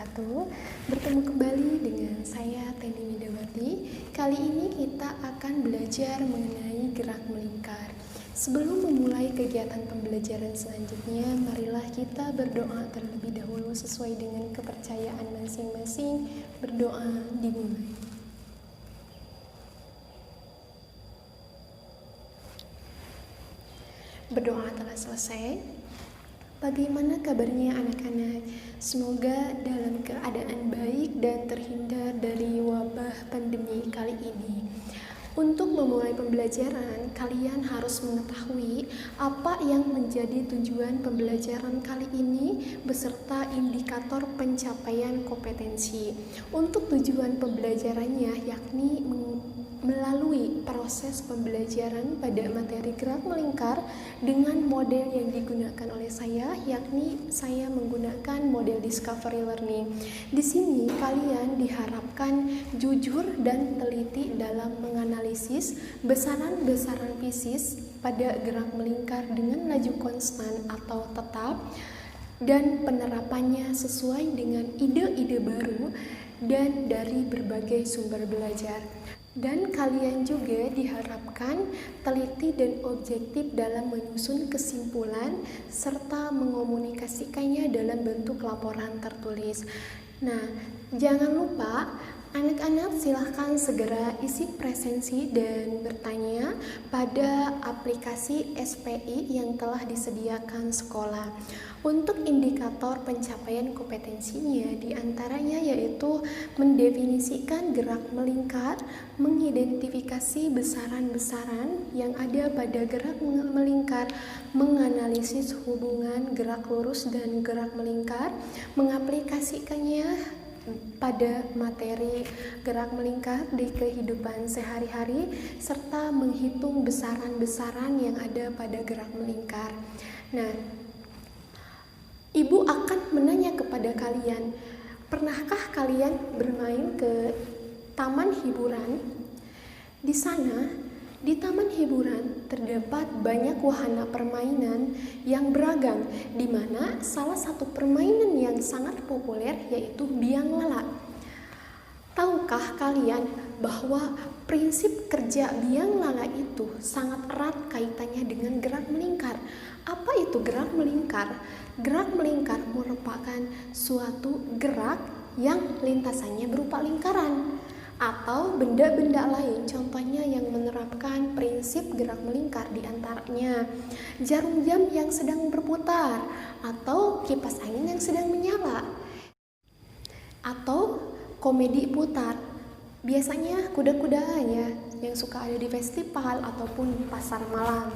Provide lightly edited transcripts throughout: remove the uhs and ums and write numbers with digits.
wabarakatuh. Bertemu kembali dengan saya Teni Midawati. Kali ini kita akan belajar mengenai gerak melingkar. Sebelum memulai kegiatan pembelajaran selanjutnya, marilah kita berdoa terlebih dahulu sesuai dengan kepercayaan masing-masing. Berdoa dimulai. Berdoa telah selesai. Bagaimana kabarnya anak-anak? Semoga dalam keadaan baik dan terhindar dari wabah pandemi kali ini. Untuk memulai pembelajaran, kalian harus mengetahui apa yang menjadi tujuan pembelajaran kali ini beserta indikator pencapaian kompetensi. Untuk tujuan pembelajarannya yakni melalui proses pembelajaran pada materi gerak melingkar dengan model yang digunakan oleh saya, yakni saya menggunakan model discovery learning. Di sini kalian diharapkan jujur dan teliti dalam menganalisis besaran-besaran fisis pada gerak melingkar dengan laju konstan atau tetap dan penerapannya sesuai dengan ide-ide baru dan dari berbagai sumber belajar. Dan kalian juga diharapkan teliti dan objektif dalam menyusun kesimpulan serta mengomunikasikannya dalam bentuk laporan tertulis. Nah, jangan lupa anak-anak silahkan segera isi presensi dan bertanya pada aplikasi SPI yang telah disediakan sekolah. Untuk indikator pencapaian kompetensinya diantaranya yaitu mendefinisikan gerak melingkar, mengidentifikasi besaran-besaran yang ada pada gerak melingkar, menganalisis hubungan gerak lurus dan gerak melingkar, mengaplikasikannya pada materi gerak melingkar di kehidupan sehari-hari, serta menghitung besaran-besaran yang ada pada gerak melingkar. Nah, Ibu akan menanya kepada kalian, pernahkah kalian bermain ke taman hiburan? Di sana, di taman hiburan terdapat banyak wahana permainan yang beragam, di mana salah satu permainan yang sangat populer yaitu biang lala. Tahukah kalian bahwa prinsip kerja biang lala itu sangat erat kaitannya dengan gerak melingkar? Apa itu gerak melingkar? Gerak melingkar merupakan suatu gerak yang lintasannya berupa lingkaran atau benda-benda lain, contohnya yang menerapkan prinsip gerak melingkar diantaranya jarum jam yang sedang berputar atau kipas angin yang sedang menyala atau komedi putar. Biasanya kuda-kuda ya yang suka ada di festival ataupun pasar malam.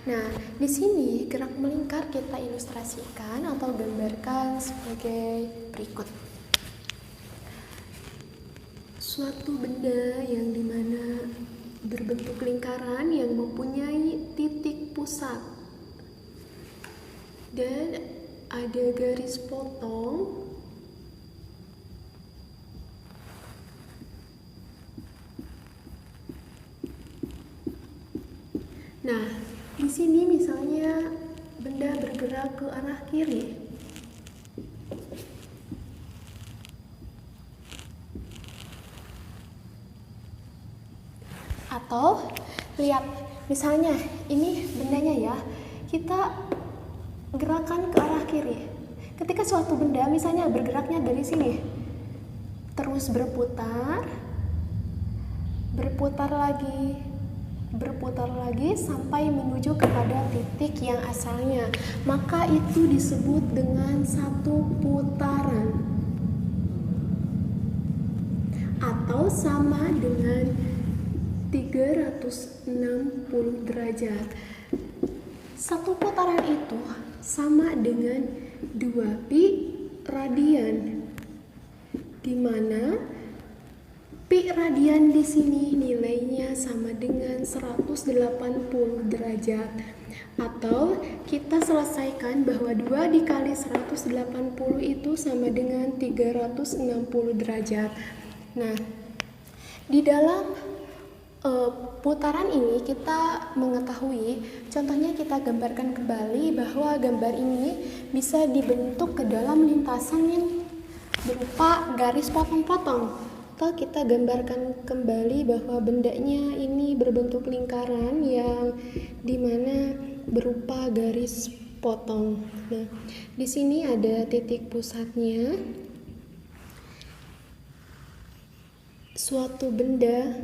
Nah, di sini gerak melingkar kita ilustrasikan atau gambarkan sebagai berikut. Suatu benda yang dimana berbentuk lingkaran yang mempunyai titik pusat dan ada garis potong Nah, di sini misalnya benda bergerak ke arah kiri. Atau lihat, misalnya ini bendanya ya, kita gerakan ke arah kiri. Ketika suatu benda misalnya bergeraknya dari sini, terus berputar lagi sampai menuju kepada titik yang asalnya, maka itu disebut dengan satu putaran atau sama dengan 360 derajat. Satu putaran itu sama dengan 2 pi radian, di mana pi radian di sini nilainya sama dengan 180 derajat. Atau kita selesaikan bahwa 2 dikali 180 itu sama dengan 360 derajat. Nah, di dalam putaran ini kita mengetahui, contohnya kita gambarkan kembali bahwa gambar ini bisa dibentuk ke dalam lintasan yang berupa garis potong-potong. Atau kita gambarkan kembali bahwa bendanya ini berbentuk lingkaran yang dimana berupa garis potong. Nah, di sini ada titik pusatnya. Suatu benda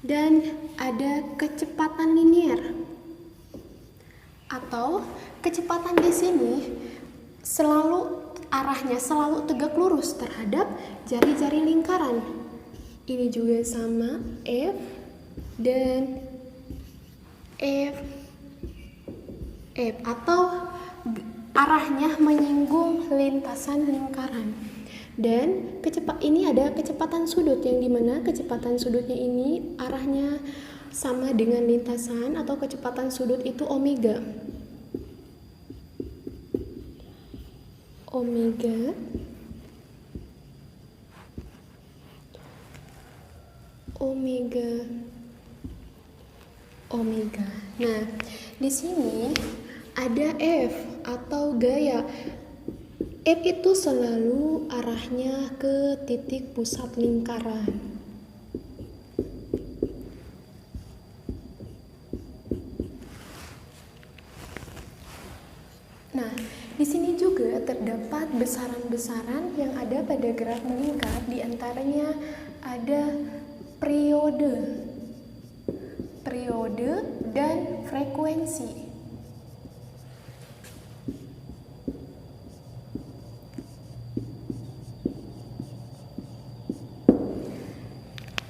dan ada kecepatan linier atau kecepatan di sini arahnya selalu tegak lurus terhadap jari-jari lingkaran. Ini juga sama, F dan F atau arahnya menyinggung lintasan lingkaran. Dan ini ada kecepatan sudut yang dimana kecepatan sudutnya ini arahnya sama dengan lintasan atau kecepatan sudut itu omega. Omega. Nah, di sini ada F atau gaya. F itu selalu arahnya ke titik pusat lingkaran. Nah, di sini juga terdapat besaran-besaran yang ada pada gerak melingkar, di antaranya ada periode dan frekuensi.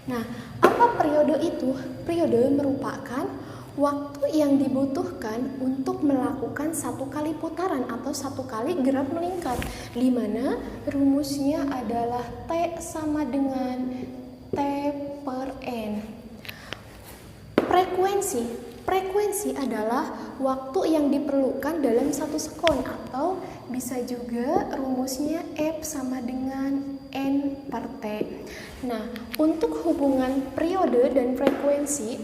Nah, apa periode itu? Periode merupakan waktu yang dibutuhkan untuk melakukan satu kali putaran atau satu kali gerak melingkar, di mana rumusnya adalah T sama dengan T per N. Frekuensi adalah waktu yang diperlukan dalam satu sekon, atau bisa juga rumusnya F sama dengan N per T. Nah, untuk hubungan periode dan frekuensi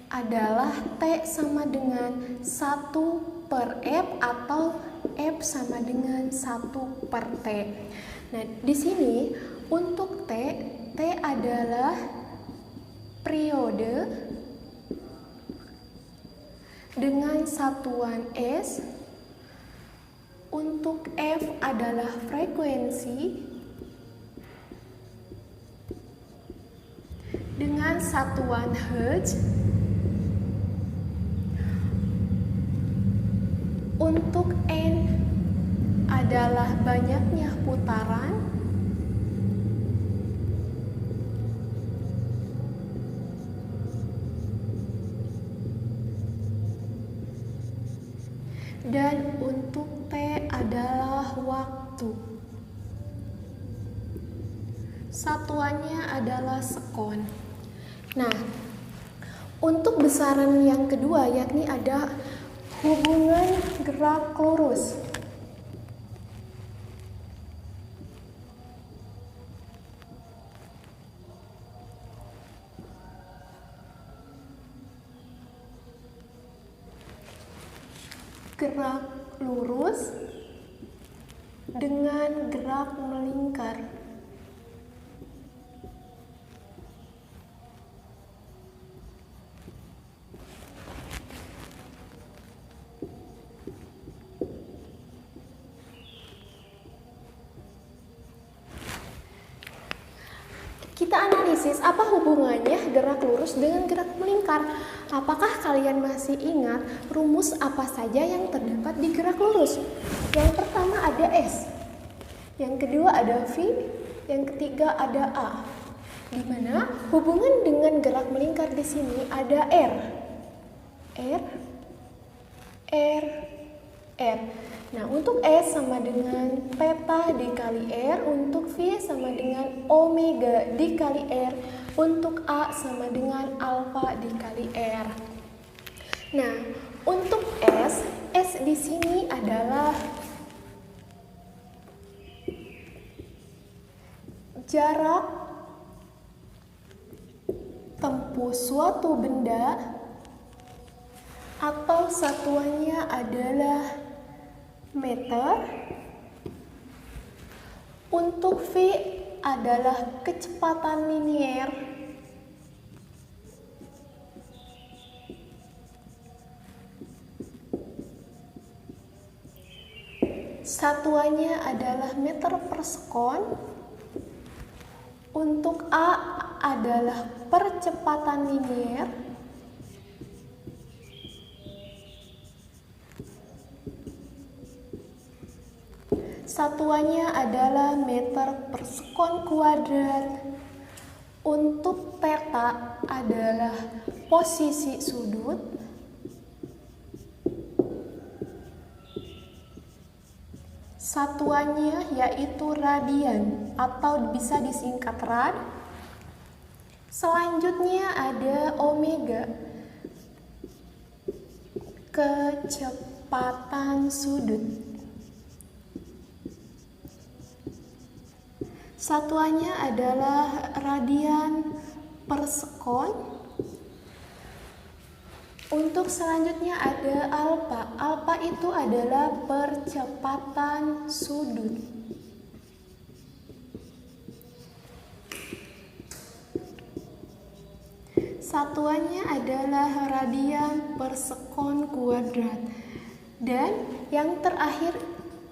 adalah T sama dengan 1 per F atau F sama dengan 1 per T. Nah, di sini untuk T adalah periode dengan satuan S, untuk F adalah frekuensi dengan satuan Hertz, untuk N adalah banyaknya putaran, dan untuk T adalah waktu. Satuannya adalah sekon. Nah, untuk besaran yang kedua yakni ada hubungan gerak lurus. Gerak lurus dengan gerak melingkar. Kita analisis apa hubungannya gerak lurus dengan gerak melingkar. Apakah kalian masih ingat rumus apa saja yang terdapat di gerak lurus? Yang pertama ada S, yang kedua ada V, yang ketiga ada A. Di mana hubungan dengan gerak melingkar di sini ada R. Nah, untuk S sama dengan theta dikali R, untuk V sama dengan omega dikali R, untuk A sama dengan alfa dikali R. Nah, untuk S di sini adalah jarak tempuh suatu benda, atau satuannya adalah meter. Untuk V adalah kecepatan linier. Satuannya adalah meter per sekon. Untuk A adalah percepatan linier. Satuannya adalah meter per sekon kuadrat. Untuk theta adalah posisi sudut. Satuannya yaitu radian atau bisa disingkat rad. Selanjutnya ada omega, kecepatan sudut. Satuannya adalah radian per sekon. Untuk selanjutnya ada alfa. Alfa itu adalah percepatan sudut. Satuannya adalah radian per sekon kuadrat. Dan yang terakhir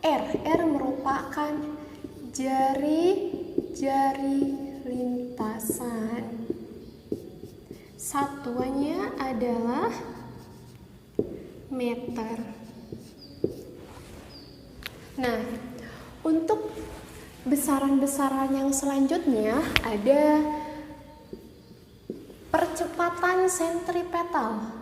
R. R merupakan jari-jari lintasan. Satuannya adalah meter. Nah, untuk besaran-besaran yang selanjutnya ada percepatan sentripetal.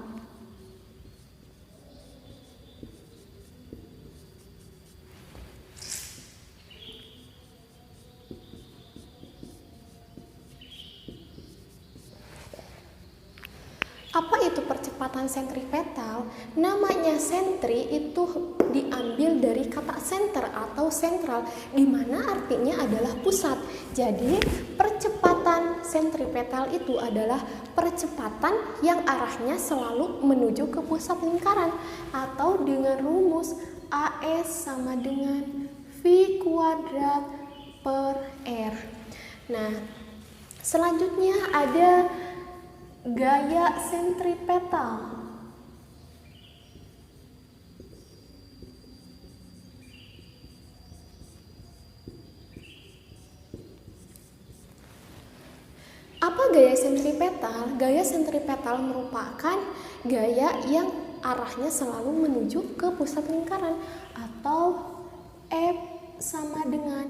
Apa itu percepatan sentripetal? Namanya sentri itu diambil dari kata center atau sentral, di mana artinya adalah pusat. Jadi percepatan sentripetal itu adalah percepatan yang arahnya selalu menuju ke pusat lingkaran, atau dengan rumus AS sama dengan V kuadrat per R. Nah, selanjutnya ada gaya sentripetal. Apa gaya sentripetal? Gaya sentripetal merupakan gaya yang arahnya selalu menuju ke pusat lingkaran, atau F sama dengan.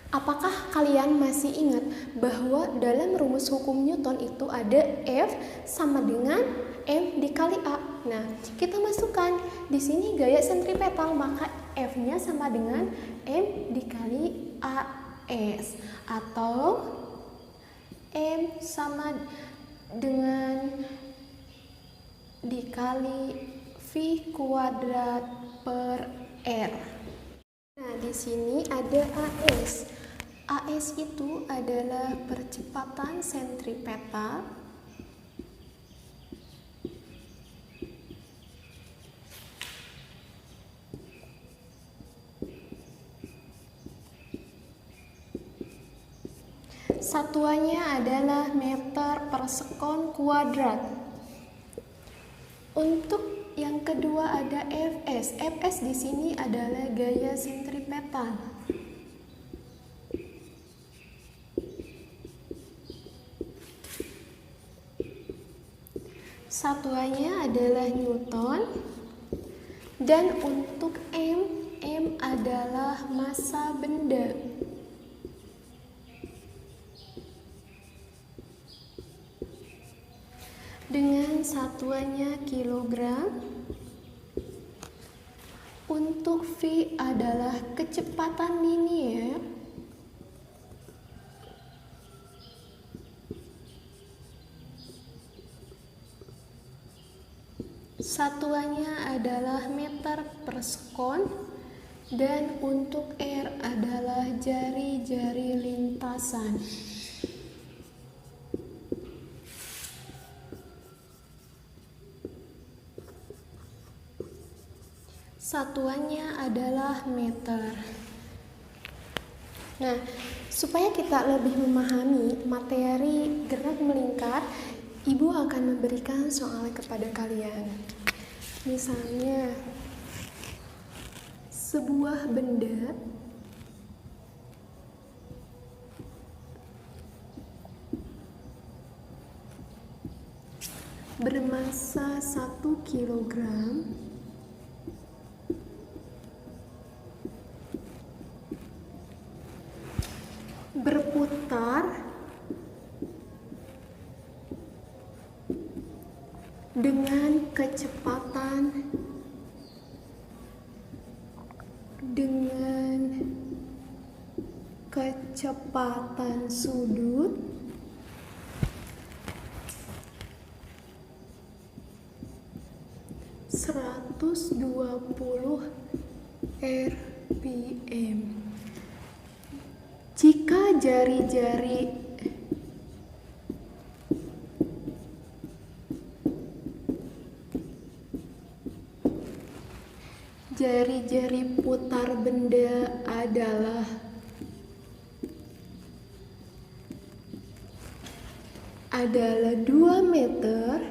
Apakah kalian masih ingat bahwa dalam rumus hukum Newton itu ada F sama dengan M dikali A? Nah, kita masukkan di sini gaya sentripetal, maka F-nya sama dengan M dikali AS, atau M sama dengan dikali V kuadrat per R. Nah, di sini ada AS. AS itu adalah percepatan sentripetal. Satuannya adalah meter per sekon kuadrat. Untuk yang kedua ada Fs. Fs di sini adalah gaya sentripetal. Satuannya adalah Newton. Dan untuk M adalah massa benda. Dengan satuannya kilogram. Untuk V adalah kecepatan linier. Satuannya adalah meter per sekon. Dan untuk R adalah jari-jari lintasan. satuannya adalah meter. Nah, supaya kita lebih memahami materi gerak melingkar, Ibu akan memberikan soal kepada kalian. Misalnya, sebuah benda bermassa 1 kilogram berputar dengan kecepatan sudut 120 rpm. Jika jari-jari putar benda adalah adalah 2 meter,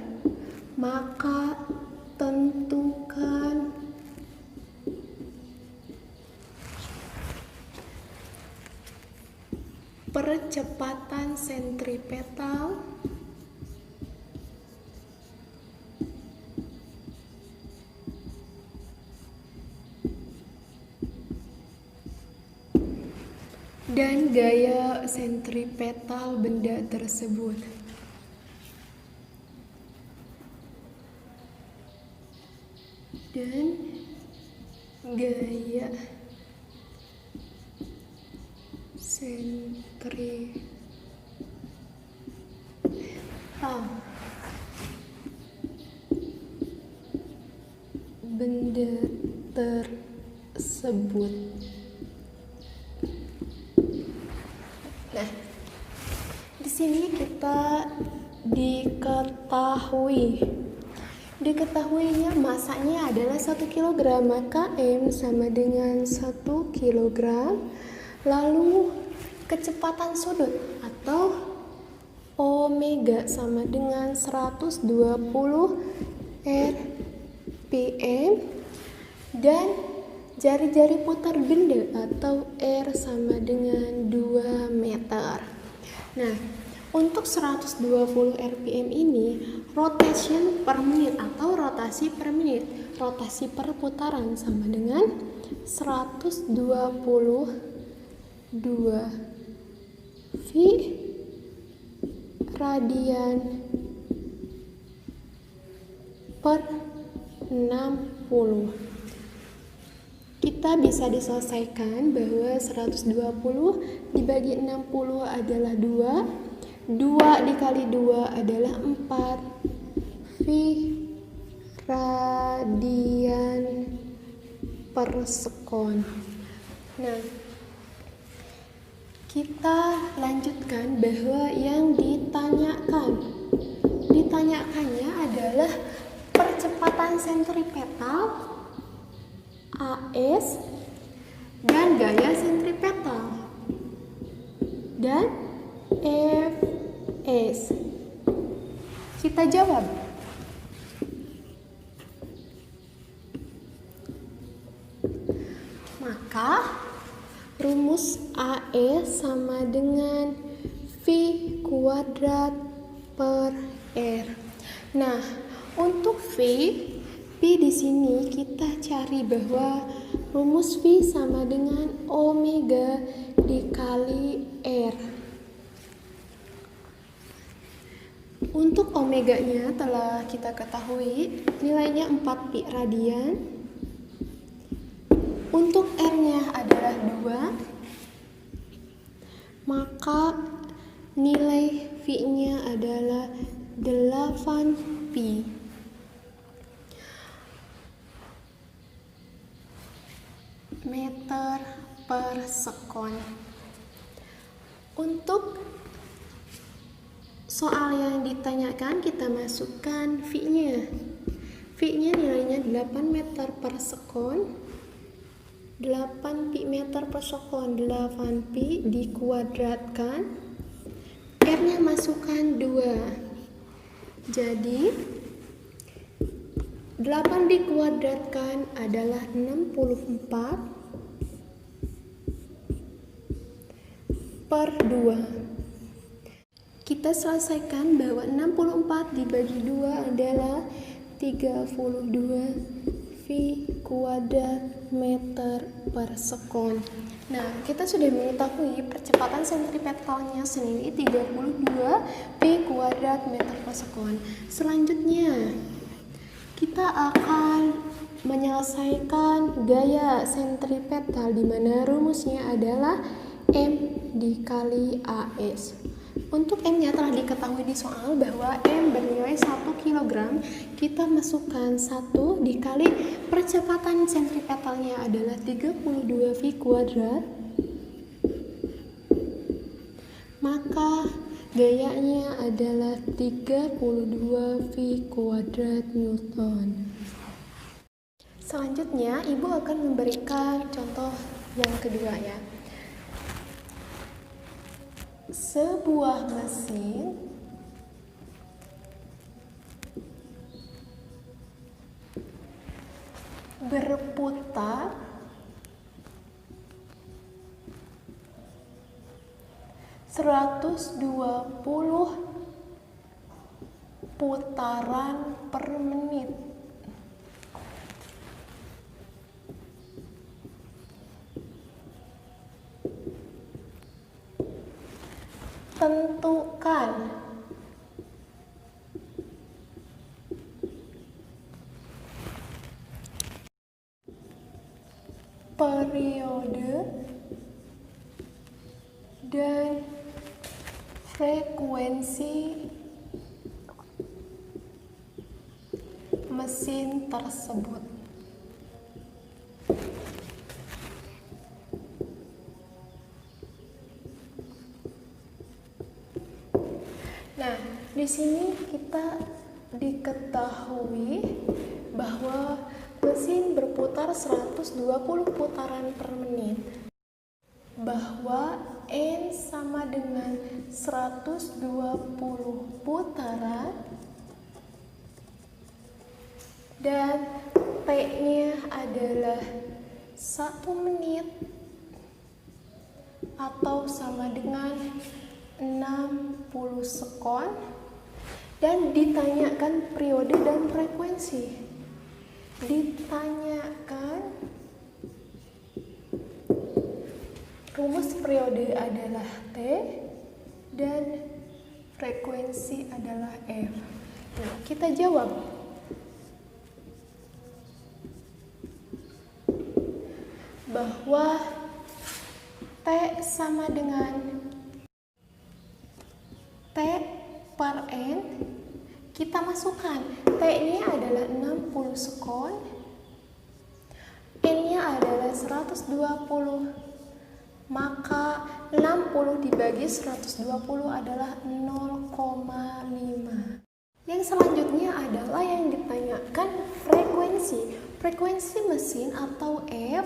maka tentukan percepatan sentripetal dan gaya sentripetal benda tersebut. Dan gaya sentripetal benda tersebut. Nah, di sini kita diketahuinya masanya adalah 1 kg, maka M sama dengan 1 kg. Lalu kecepatan sudut atau omega sama dengan 120 rpm, dan jari-jari putar benda atau R sama dengan 2 meter. Nah, untuk 120 rpm ini rotation per menit atau rotasi per menit. Rotasi per putaran sama dengan 122 V radian per 60. Kita bisa diselesaikan bahwa 120 dibagi 60 adalah 2. 2 dikali 2 adalah 4 V radian per sekon. Nah, kita lanjutkan bahwa yang ditanyakannya adalah percepatan sentripetal AS dan gaya sentripetal dan Fs. Kita jawab. Maka rumus AE sama dengan V kuadrat per R. Nah, untuk P di sini kita cari bahwa rumus V sama dengan omega dikali R. Untuk omeganya telah kita ketahui nilainya 4 pi radian. Untuk R-nya adalah 2, maka nilai V-nya adalah 8 pi. Meter per sekon. Untuk soal yang ditanyakan kita masukkan V-nya. V-nya nilainya 8 meter per sekon. 8 pi meter per sekon, 8 pi dikuadratkan, R-nya masukkan 2. Jadi 8 dikuadratkan adalah 64 per 2. Kita selesaikan bahwa 64 dibagi 2 adalah 32 V kuadrat meter per sekon. Nah, kita sudah mengetahui percepatan sentripetalnya sendiri 32 V kuadrat meter per sekon. Selanjutnya, kita akan menyelesaikan gaya sentripetal di mana rumusnya adalah M dikali AS. Untuk M-nya telah diketahui di soal bahwa M bernilai 1 kg. Kita masukkan 1 dikali percepatan sentripetalnya adalah 32 V kuadrat. Maka gayanya adalah 32 V kuadrat Newton. Selanjutnya, Ibu akan memberikan contoh yang kedua ya. Sebuah mesin berputar seratus 120 putaran per menit. Tentukan periode dan frekuensi mesin tersebut. Nah, di sini kita diketahui bahwa mesin berputar 120 putaran per menit, bahwa N sama dengan 120 putaran dan T-nya adalah 1 menit atau sama dengan 60 sekon, dan ditanyakan periode dan frekuensi. Ditanyakan rumus periode adalah T dan frekuensi adalah F. Nah, kita jawab. Bahwa T sama dengan T per N, kita masukkan T-nya adalah 60 sekon, N-nya adalah 120, maka 60 dibagi 120 adalah 0,5. Yang selanjutnya adalah yang ditanyakan frekuensi. Frekuensi mesin atau F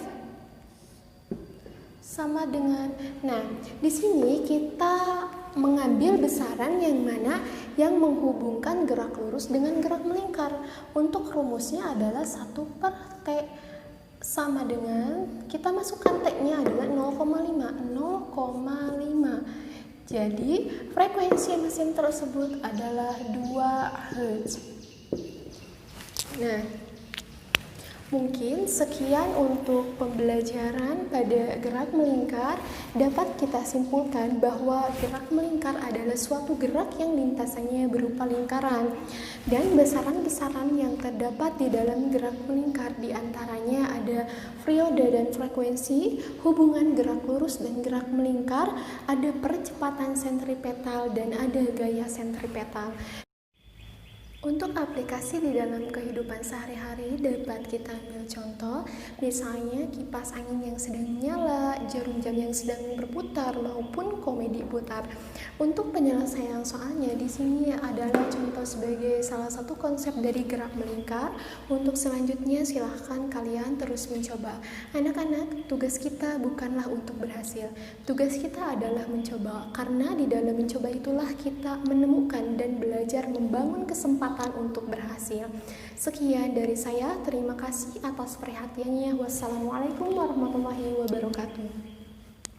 sama dengan, nah di sini kita mengambil besaran yang mana yang menghubungkan gerak lurus dengan gerak melingkar. Untuk rumusnya adalah 1 per T sama dengan, kita masukkan T-nya adalah 0,5. Jadi frekuensi mesin tersebut adalah 2 Hz. Nah, mungkin sekian untuk pembelajaran pada gerak melingkar. Dapat kita simpulkan bahwa gerak melingkar adalah suatu gerak yang lintasannya berupa lingkaran, dan besaran-besaran yang terdapat di dalam gerak melingkar diantaranya ada periode dan frekuensi, hubungan gerak lurus dan gerak melingkar, ada percepatan sentripetal, dan ada gaya sentripetal. Untuk aplikasi di dalam kehidupan sehari-hari dapat kita ambil contoh, misalnya kipas angin yang sedang menyala, jarum jam yang sedang berputar, maupun komedi putar. Untuk penyelesaian soalnya di sini adalah contoh sebagai salah satu konsep dari gerak melingkar. Untuk selanjutnya silahkan kalian terus mencoba. Anak-anak, tugas kita bukanlah untuk berhasil. Tugas kita adalah mencoba, karena di dalam mencoba itulah kita menemukan dan belajar membangun kesempatan untuk berhasil. Sekian dari saya, terima kasih atas perhatiannya. Wassalamualaikum warahmatullahi wabarakatuh.